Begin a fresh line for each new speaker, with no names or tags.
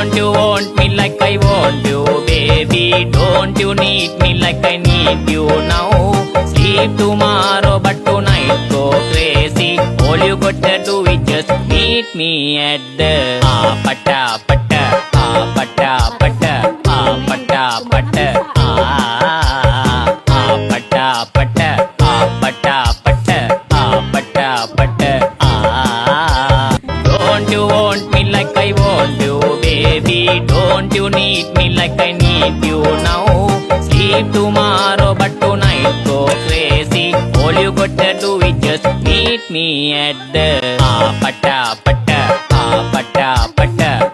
Don't you want me like I want you, baby? Don't you need me like I need you now? Sleep tomorrow, but tonight go crazy. All you gotta do is just meet me at the pata pata, pata pata, pata pata, pata pata, pata pata, pata pata. Don't you want me like I want you, baby? Don't you need me like I need you now? Sleep tomorrow, but tonight go crazy. All you gotta do is just meet me at the pata pata, pata pata.